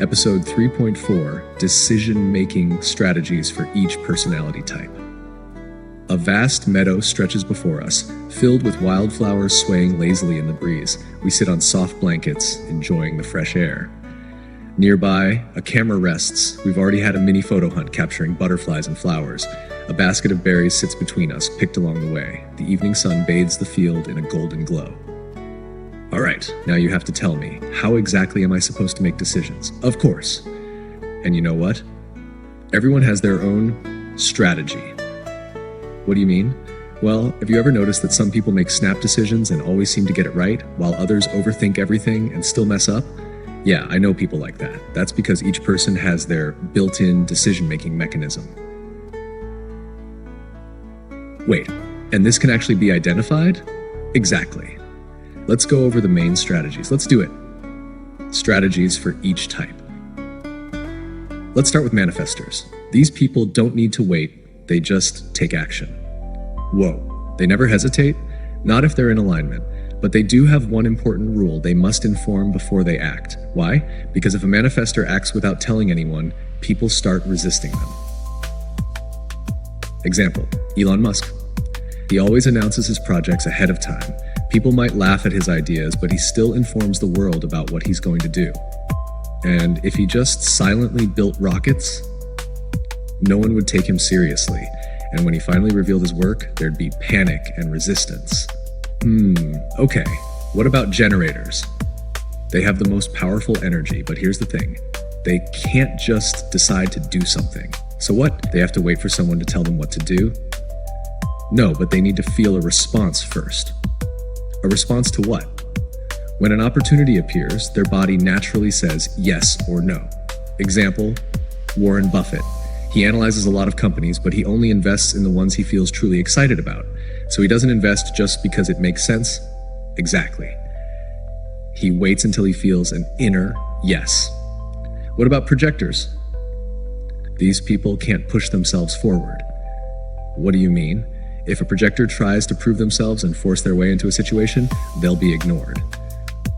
Episode 3.4, Decision-Making Strategies for Each Personality Type. A vast meadow stretches before us, filled with wildflowers swaying lazily in the breeze. We sit on soft blankets, enjoying the fresh air. Nearby, a camera rests. We've already had a mini photo hunt capturing butterflies and flowers. A basket of berries sits between us, picked along the way. The evening sun bathes the field in a golden glow. All right, now you have to tell me, how exactly am I supposed to make decisions? Of course. And you know what? Everyone has their own strategy. What do you mean? Well, have you ever noticed that some people make snap decisions and always seem to get it right, while others overthink everything and still mess up? Yeah, I know people like that. That's because each person has their built-in decision-making mechanism. Wait, and this can actually be identified? Exactly. Let's go over the main strategies. Let's do it. Strategies for each type. Let's start with manifestors. These people don't need to wait, they just take action. Whoa, they never hesitate? Not if they're in alignment. But they do have one important rule: they must inform before they act. Why? Because if a manifestor acts without telling anyone, people start resisting them. Example, Elon Musk. He always announces his projects ahead of time. People might laugh at his ideas, but he still informs the world about what he's going to do. And if he just silently built rockets, no one would take him seriously. And when he finally revealed his work, there'd be panic and resistance. Okay, what about generators? They have the most powerful energy, but here's the thing. They can't just decide to do something. So what? They have to wait for someone to tell them what to do? No, but they need to feel a response first. A response to what? When an opportunity appears, their body naturally says yes or no. Example, Warren Buffett. He analyzes a lot of companies, but he only invests in the ones he feels truly excited about. So he doesn't invest just because it makes sense? Exactly. He waits until he feels an inner yes. What about projectors? These people can't push themselves forward. What do you mean? If a projector tries to prove themselves and force their way into a situation, they'll be ignored.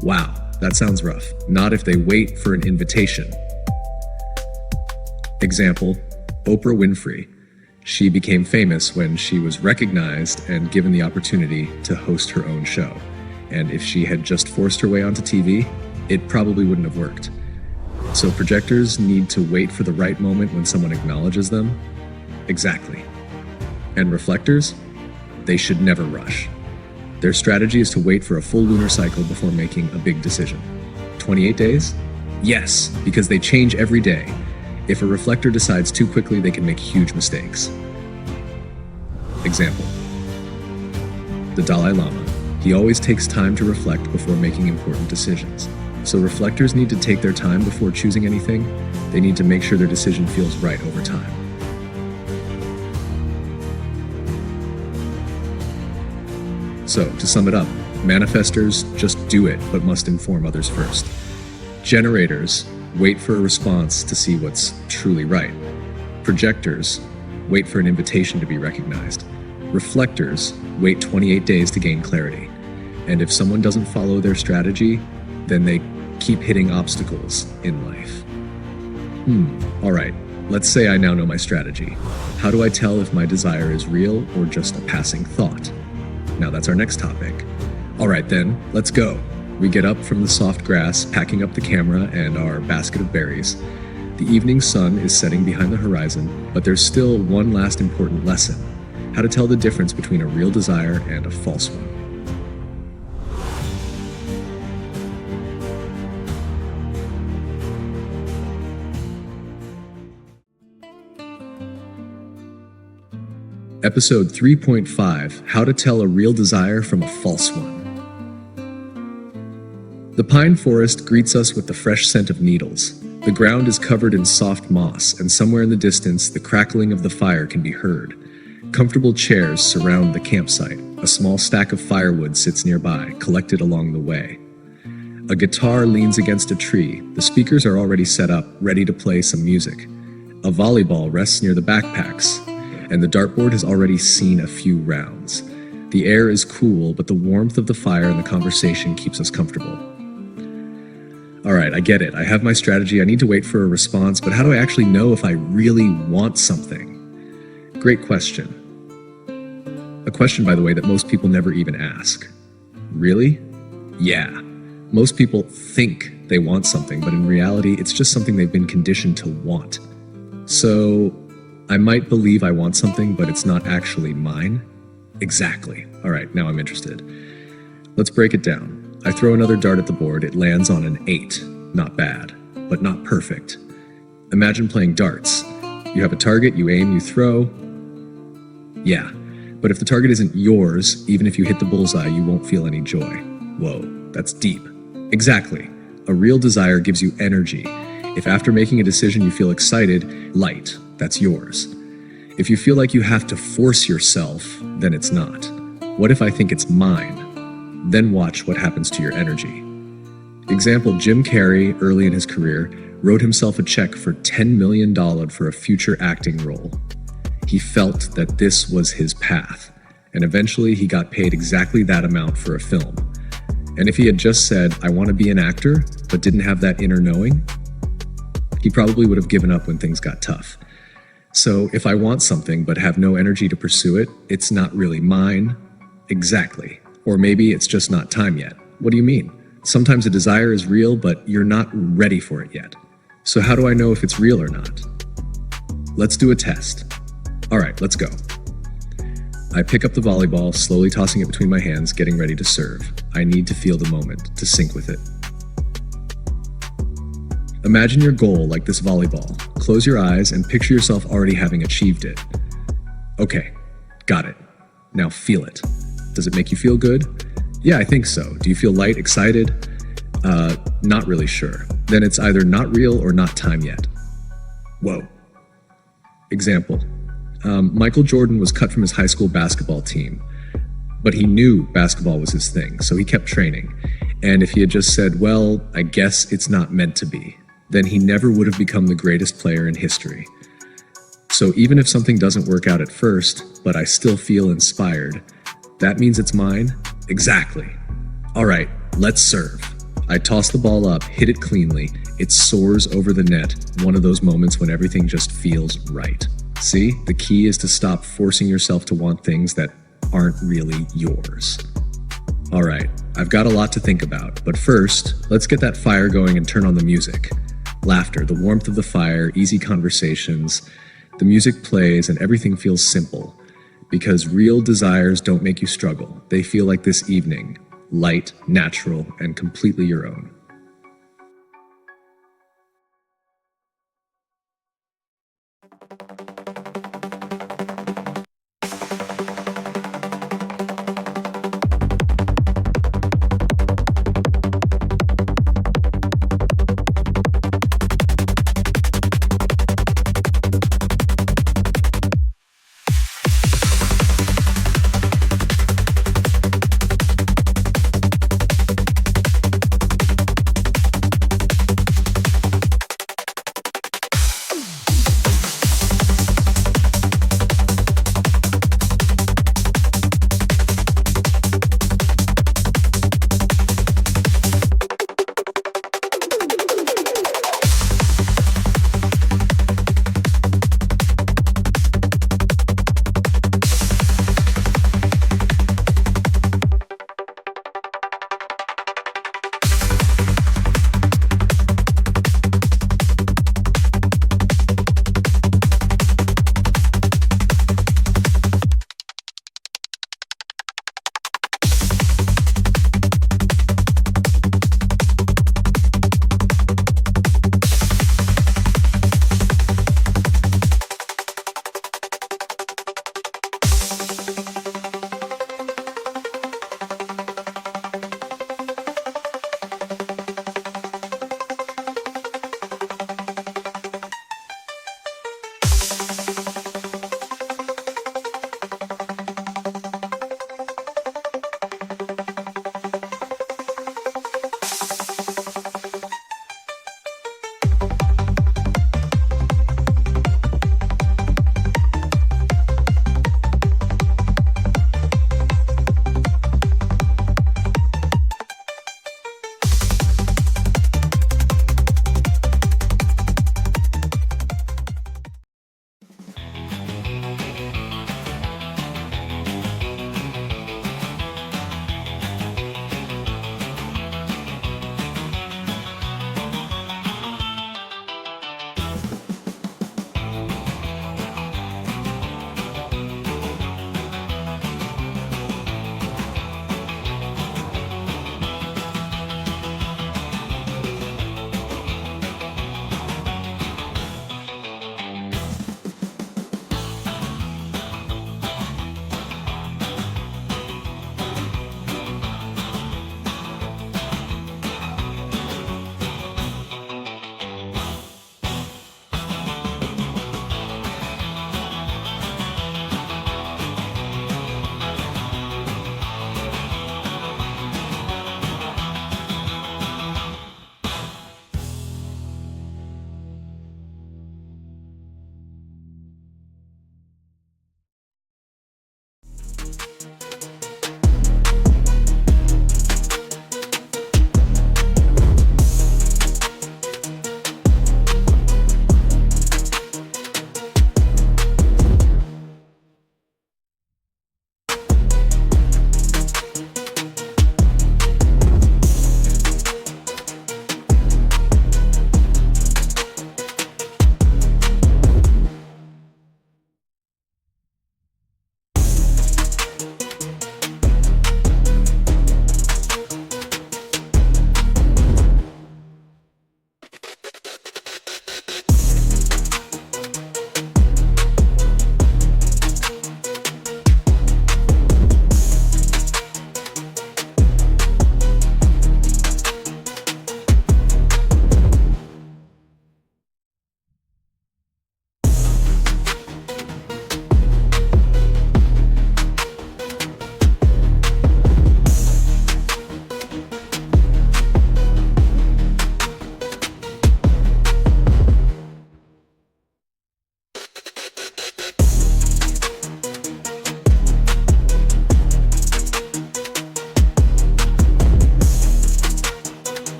Wow, that sounds rough. Not if they wait for an invitation. Example, Oprah Winfrey. She became famous when she was recognized and given the opportunity to host her own show. And if she had just forced her way onto TV, it probably wouldn't have worked. So projectors need to wait for the right moment when someone acknowledges them? Exactly. And reflectors? They should never rush. Their strategy is to wait for a full lunar cycle before making a big decision. 28 days? Yes, because they change every day. If a reflector decides too quickly, they can make huge mistakes. Example, the Dalai Lama. He always takes time to reflect before making important decisions. So reflectors need to take their time before choosing anything. They need to make sure their decision feels right over time. So, to sum it up, manifestors just do it, but must inform others first. Generators wait for a response to see what's truly right. Projectors wait for an invitation to be recognized. Reflectors wait 28 days to gain clarity. And if someone doesn't follow their strategy, then they keep hitting obstacles in life. All right, let's say I now know my strategy. How do I tell if my desire is real or just a passing thought? Now that's our next topic. All right then, let's go. We get up from the soft grass, packing up the camera and our basket of berries. The evening sun is setting behind the horizon, but there's still one last important lesson: how to tell the difference between a real desire and a false one. Episode 3.5, How to Tell a Real Desire from a False One. The pine forest greets us with the fresh scent of needles. The ground is covered in soft moss, and somewhere in the distance, the crackling of the fire can be heard. Comfortable chairs surround the campsite. A small stack of firewood sits nearby, collected along the way. A guitar leans against a tree. The speakers are already set up, ready to play some music. A volleyball rests near the backpacks, and the dartboard has already seen a few rounds. The air is cool, but the warmth of the fire and the conversation keeps us comfortable. All right, I get it. I have my strategy. I need to wait for a response, but how do I actually know if I really want something? Great question. A question, by the way, that most people never even ask. Really? Yeah. Most people think they want something, but in reality, it's just something they've been conditioned to want. So, I might believe I want something, but it's not actually mine? Exactly. All right, now I'm interested. Let's break it down. I throw another dart at the board. It lands on an 8. Not bad, but not perfect. Imagine playing darts. You have a target, you aim, you throw. Yeah, but if the target isn't yours, even if you hit the bullseye, you won't feel any joy. Whoa, that's deep. Exactly. A real desire gives you energy. If after making a decision you feel excited, light, that's yours. If you feel like you have to force yourself, then it's not. What if I think it's mine? Then watch what happens to your energy. Example, Jim Carrey, early in his career, wrote himself a check for $10 million for a future acting role. He felt that this was his path, and eventually he got paid exactly that amount for a film. And if he had just said, I want to be an actor, but didn't have that inner knowing, he probably would have given up when things got tough. So if I want something but have no energy to pursue it, it's not really mine. Exactly. Or maybe it's just not time yet. What do you mean? Sometimes a desire is real, but you're not ready for it yet. So how do I know if it's real or not? Let's do a test. All right, let's go. I pick up the volleyball, slowly tossing it between my hands, getting ready to serve. I need to feel the moment, to sync with it. Imagine your goal like this volleyball. Close your eyes and picture yourself already having achieved it. Okay, got it. Now feel it. Does it make you feel good? Yeah, I think so. Do you feel light, excited? Not really sure. Then it's either not real or not time yet. Whoa. Example. Michael Jordan was cut from his high school basketball team, but he knew basketball was his thing, so he kept training. And if he had just said, well, I guess it's not meant to be, then he never would have become the greatest player in history. So even if something doesn't work out at first, but I still feel inspired, that means it's mine? Exactly. All right, let's serve. I toss the ball up, hit it cleanly. It soars over the net, one of those moments when everything just feels right. See, the key is to stop forcing yourself to want things that aren't really yours. All right, I've got a lot to think about, but first, let's get that fire going and turn on the music. Laughter, the warmth of the fire, easy conversations. The music plays and everything feels simple. Because real desires don't make you struggle. They feel like this evening, light, natural, and completely your own.